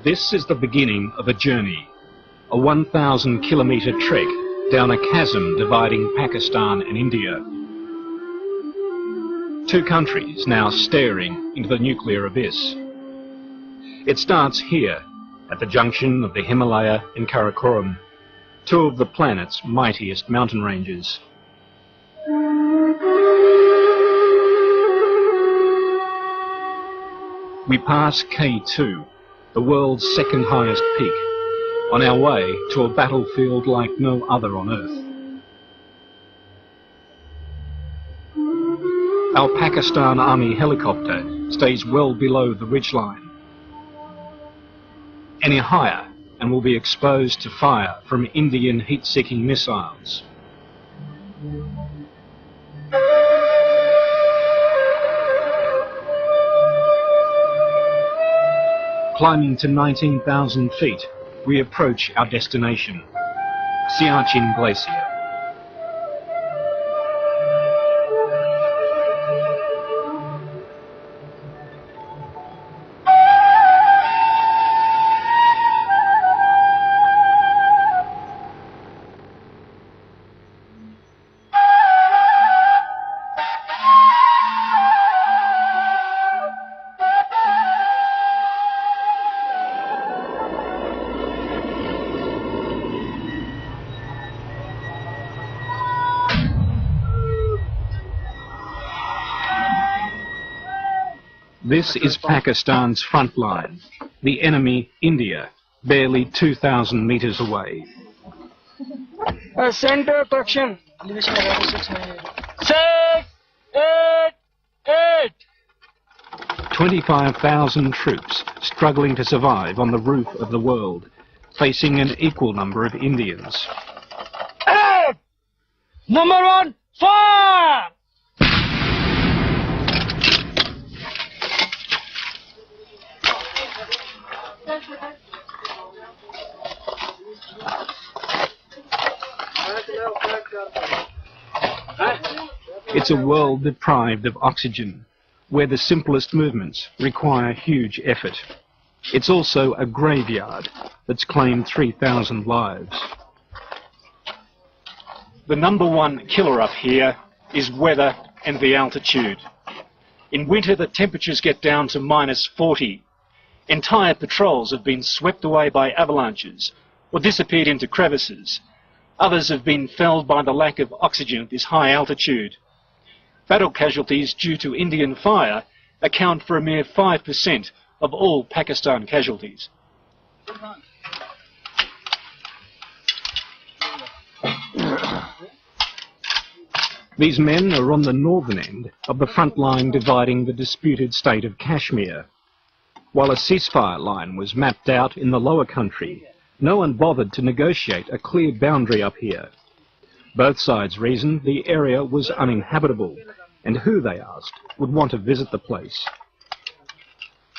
This is the beginning of a journey, a 1,000-kilometre trek down a chasm dividing Pakistan and India. Two countries now staring into the nuclear abyss. It starts here, at the junction of the Himalaya and Karakoram, two of the planet's mightiest mountain ranges. We pass K2, the world's second highest peak, on our way to a battlefield like no other on Earth. Our Pakistan Army helicopter stays well below the ridgeline. Any higher and will be exposed to fire from Indian heat-seeking missiles. Climbing to 19,000 feet, we approach our destination, Siachin Glacier. This is Pakistan's front line, the enemy, India, barely 2,000 metres away. Center correction. 25,000 troops struggling to survive on the roof of the world, facing an equal number of Indians. Number 1, fire! It's a world deprived of oxygen, where the simplest movements require huge effort. It's also a graveyard that's claimed 3,000 lives. The number one killer up here is weather and the altitude. In winter, the temperatures get down to -40. Entire patrols have been swept away by avalanches or disappeared into crevices. Others have been felled by the lack of oxygen at this high altitude. Battle casualties due to Indian fire account for a mere 5% of all Pakistan casualties. These men are on the northern end of the front line dividing the disputed state of Kashmir. While a ceasefire line was mapped out in the lower country, no one bothered to negotiate a clear boundary up here. Both sides reasoned the area was uninhabitable, and who, they asked, would want to visit the place.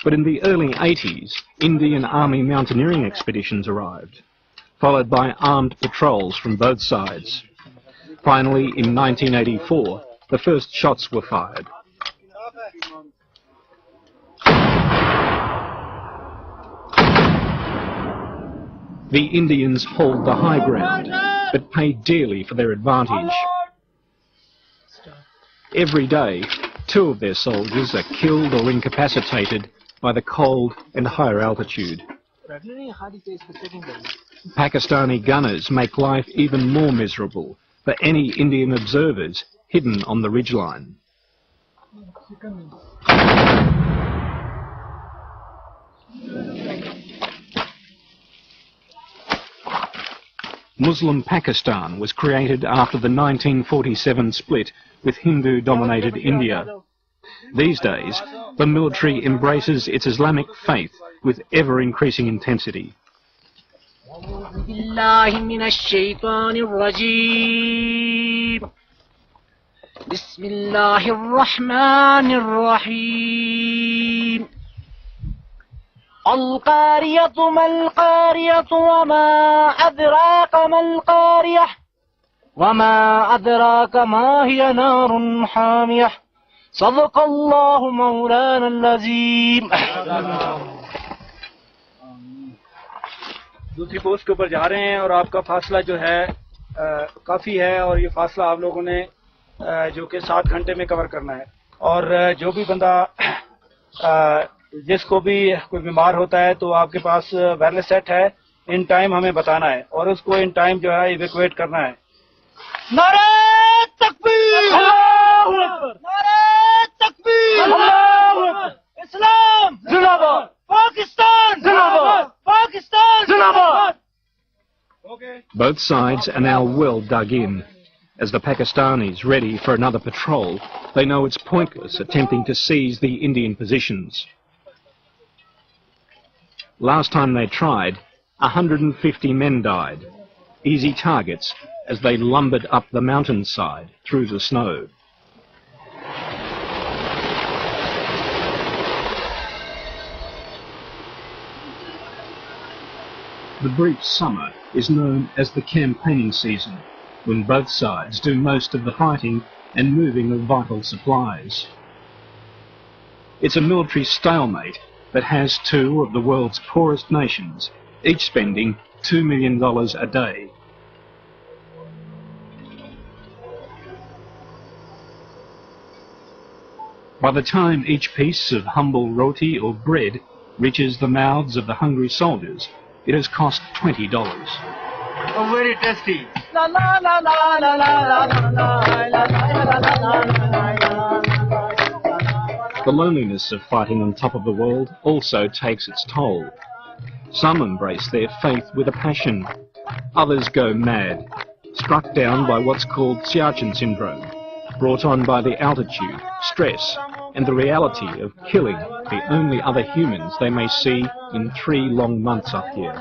But in the early 80s, Indian Army mountaineering expeditions arrived, followed by armed patrols from both sides. Finally, in 1984, the first shots were fired. The Indians hold the high ground, but pay dearly for their advantage. Every day, 2 of their soldiers are killed or incapacitated by the cold and higher altitude. Pakistani gunners make life even more miserable for any Indian observers hidden on the ridgeline. Muslim Pakistan was created after the 1947 split with Hindu-dominated India. These days, the military embraces its Islamic faith with ever-increasing intensity. القارية ما القارية وما أدراك ما القارية وما أدراك ما هي نار حامية صدق الله مولانا العظيم. दूसरी post के ऊपर जा रहे हैं और आपका फासला जो है काफ़ी है और ये फासला आप लोगों ने जो कि 7 घंटे में कवर करना है और जो भी बंदा जिसको भी कोई बीमार होता है तो आपके पास वायरलेस सेट है, इन टाइम हमें बताना है और उसको इन टाइम जो है इवैक्यूएट करना है। नारे तकबीर, नारे तकबीर, इस्लाम जिंदाबाद, पाकिस्तान जिंदाबाद, पाकिस्तान जिंदाबाद। Both sides are now well dug in. As the Pakistanis ready for another patrol, they know it's pointless attempting to seize the Indian positions. Last time they tried, 150 men died, easy targets as they lumbered up the mountainside through the snow. The brief summer is known as the campaigning season, when both sides do most of the fighting and moving of vital supplies. It's a military stalemate that has two of the world's poorest nations, each spending $2 million a day. By the time each piece of humble roti or bread reaches the mouths of the hungry soldiers, it has cost $20. Oh, very tasty. The loneliness of fighting on top of the world also takes its toll. Some embrace their faith with a passion. Others go mad, struck down by what's called Siachin syndrome, brought on by the altitude, stress, and the reality of killing the only other humans they may see in 3 long months up here.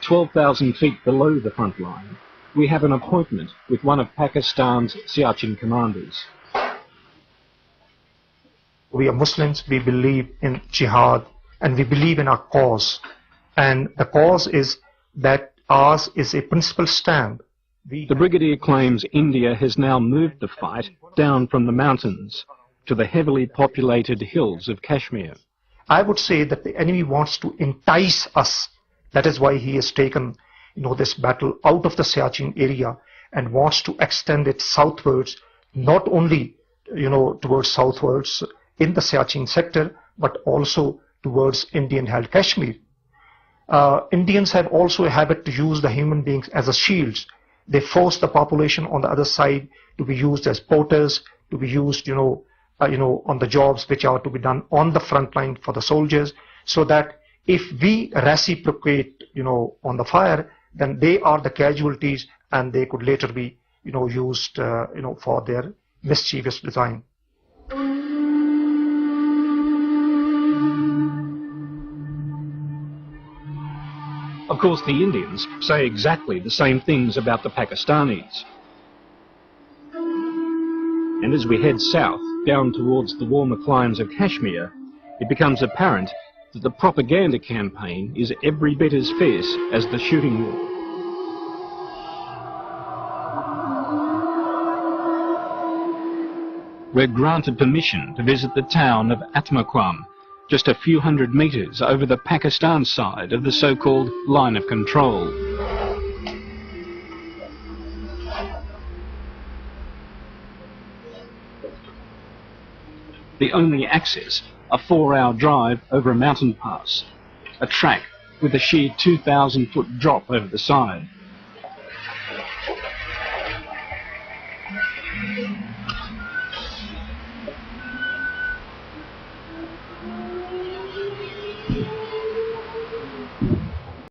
"12,000 feet below the front line, we have an appointment with one of Pakistan's Siachin commanders. We are Muslims, we believe in jihad and we believe in our cause. And the cause is that ours is a principal stand. The brigadier claims India has now moved the fight down from the mountains to the heavily populated hills of Kashmir. I would say that the enemy wants to entice us. That is why he has taken, this battle out of the Siachin area and wants to extend it southwards, not only, towards southwards in the Siachin sector, but also towards Indian-held Kashmir. Indians have also a habit to use the human beings as a shields. They force the population on the other side to be used as porters, to be used, on the jobs which are to be done on the front line for the soldiers, so that if we reciprocate, on the fire, then they are the casualties and they could later be, used, for their mischievous design. Of course, the Indians say exactly the same things about the Pakistanis. And as we head south, down towards the warmer climes of Kashmir, it becomes apparent that the propaganda campaign is every bit as fierce as the shooting war. We're granted permission to visit the town of Atmaquam, just a few hundred metres over the Pakistan side of the so-called line of control. The only access, a 4-hour drive over a mountain pass, a track with a sheer 2,000-foot drop over the side.